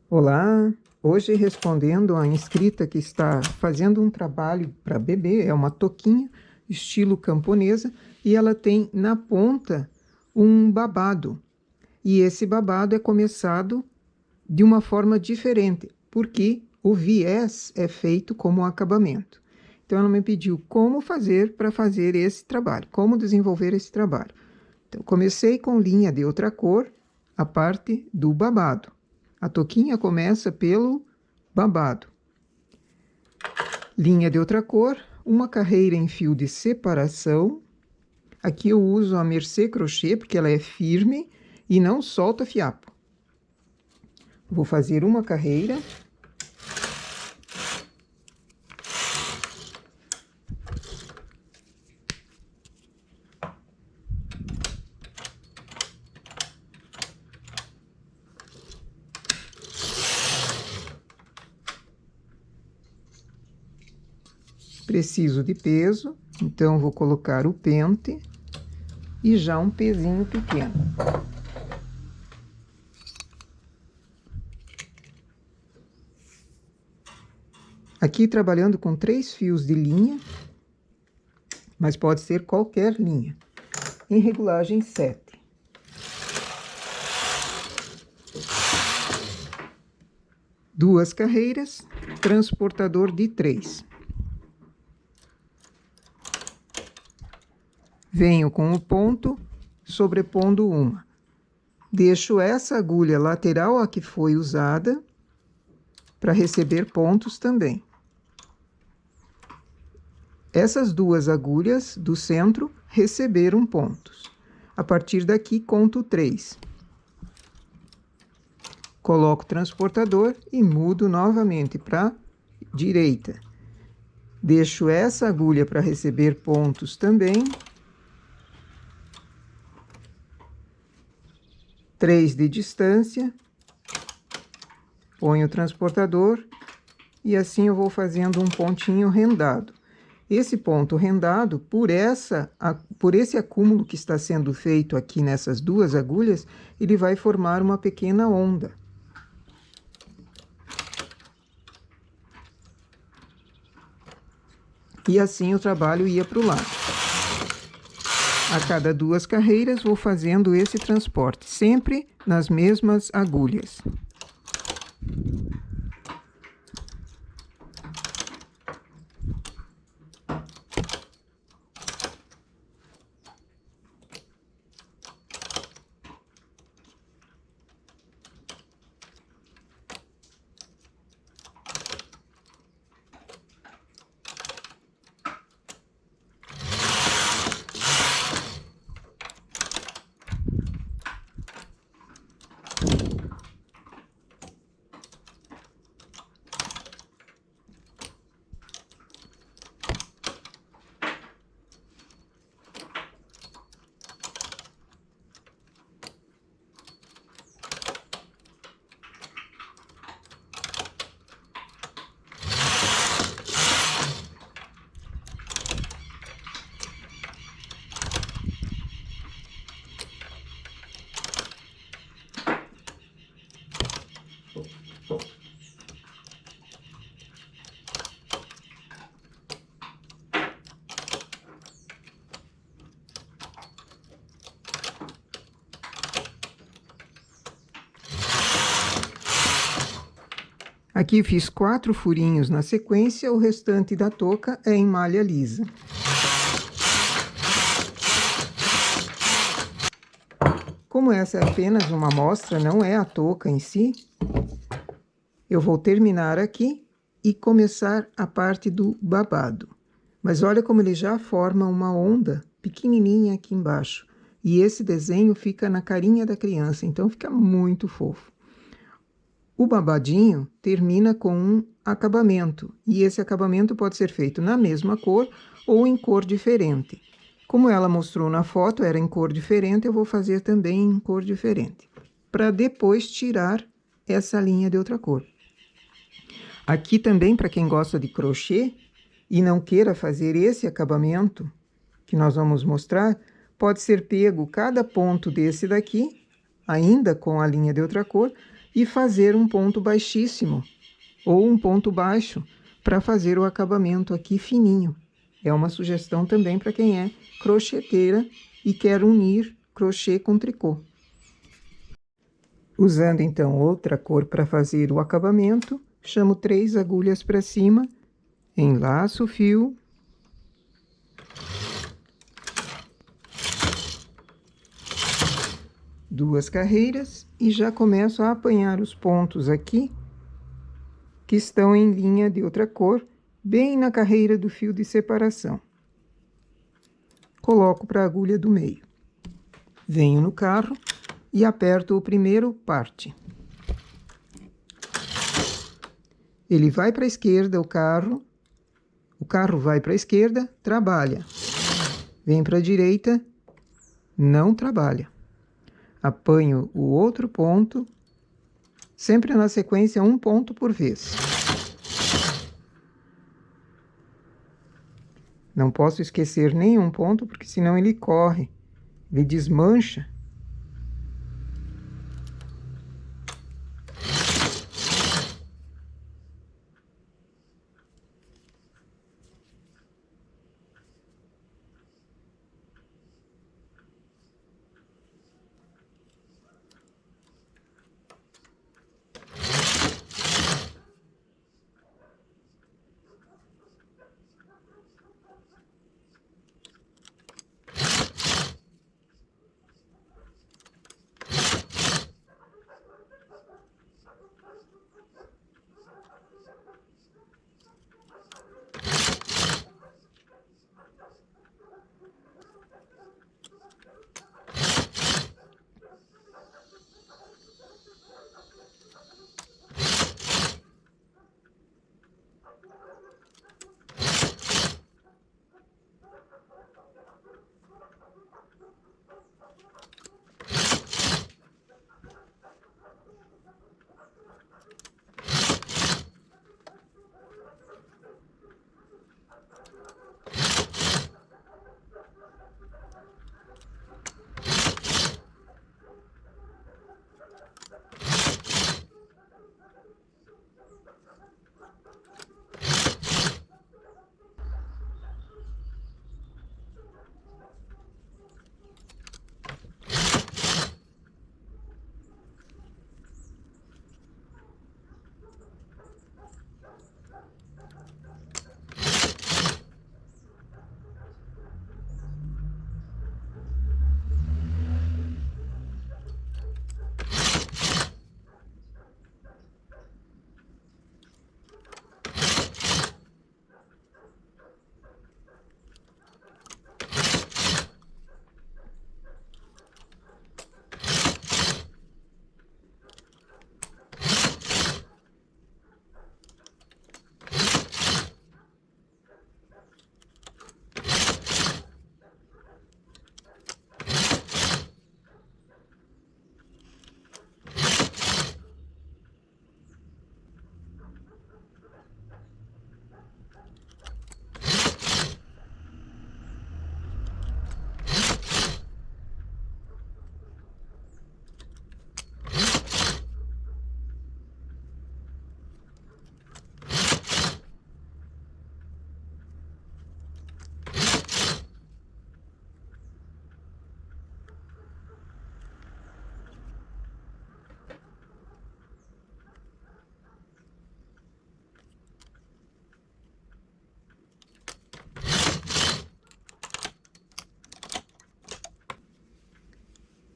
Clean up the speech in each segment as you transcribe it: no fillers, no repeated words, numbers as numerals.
Olá, hoje respondendo a inscrita que está fazendo um trabalho para bebê, é uma toquinha estilo camponesa e ela tem na ponta um babado. E esse babado é começado de uma forma diferente, porque o viés é feito como acabamento. Então ela me pediu como fazer para fazer esse trabalho, como desenvolver esse trabalho. Então comecei com linha de outra cor, a parte do babado. A toquinha começa pelo babado. Linha de outra cor, uma carreira em fio de separação. Aqui eu uso a Mercê Crochê, porque ela é firme e não solta fiapo. Vou fazer uma carreira. Preciso de peso, então vou colocar o pente e já um pezinho pequeno. Aqui trabalhando com 3 fios de linha, mas pode ser qualquer linha, em regulagem 7. Duas carreiras, transportador de 3. Venho com o ponto, sobrepondo uma. Deixo essa agulha lateral a que foi usada, para receber pontos também. Essas duas agulhas do centro receberam pontos. A partir daqui, conto 3. Coloco o transportador e mudo novamente para direita. Deixo essa agulha para receber pontos também. 3 de distância. Ponho o transportador e assim eu vou fazendo um pontinho rendado. Esse ponto rendado, por esse acúmulo que está sendo feito aqui nessas duas agulhas, ele vai formar uma pequena onda. E assim o trabalho ia para o lado. A cada 2 carreiras vou fazendo esse transporte, sempre nas mesmas agulhas. Aqui fiz 4 furinhos na sequência, o restante da touca é em malha lisa. Como essa é apenas uma amostra, não é a touca em si, eu vou terminar aqui e começar a parte do babado. Mas olha como ele já forma uma onda pequenininha aqui embaixo. E esse desenho fica na carinha da criança, então fica muito fofo. O babadinho termina com um acabamento, e esse acabamento pode ser feito na mesma cor ou em cor diferente. Como ela mostrou na foto, era em cor diferente, eu vou fazer também em cor diferente, para depois tirar essa linha de outra cor. Aqui também, para quem gosta de crochê e não queira fazer esse acabamento que nós vamos mostrar, pode ser pego cada ponto desse daqui, ainda com a linha de outra cor, e fazer um ponto baixíssimo ou um ponto baixo para fazer o acabamento aqui fininho. É uma sugestão também para quem é crocheteira e quer unir crochê com tricô. Usando então outra cor para fazer o acabamento, chamo 3 agulhas para cima, enlaço o fio, duas carreiras e já começo a apanhar os pontos aqui que estão em linha de outra cor, bem na carreira do fio de separação. Coloco para a agulha do meio. Venho no carro e aperto o primeiro parte. Ele vai para a esquerda, o carro vai para a esquerda, trabalha. Vem para a direita, não trabalha. Apanho o outro ponto, sempre na sequência um ponto por vez. Não posso esquecer nenhum ponto, porque senão ele corre, ele desmancha.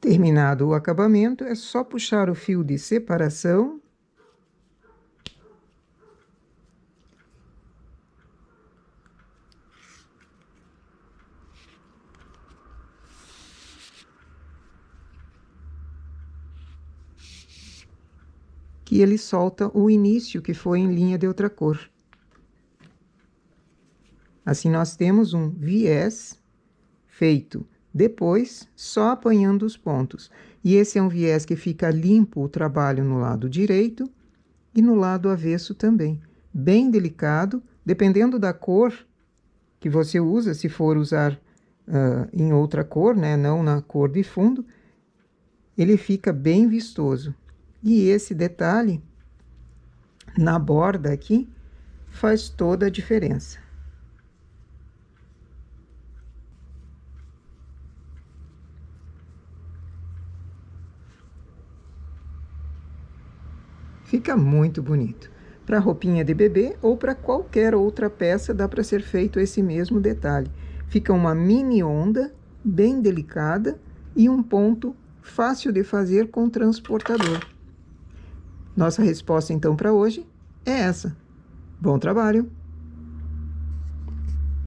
Terminado o acabamento, é só puxar o fio de separação que ele solta o início, que foi em linha de outra cor. Assim, nós temos um viés feito depois, só apanhando os pontos. E esse é um viés que fica limpo o trabalho no lado direito e no lado avesso também. Bem delicado, dependendo da cor que você usa, se for usar em outra cor, né, não na cor de fundo, ele fica bem vistoso. E esse detalhe na borda aqui faz toda a diferença. Fica muito bonito. Para roupinha de bebê ou para qualquer outra peça dá para ser feito esse mesmo detalhe. Fica uma mini onda, bem delicada e um ponto fácil de fazer com transportador. Nossa resposta então para hoje é essa. Bom trabalho!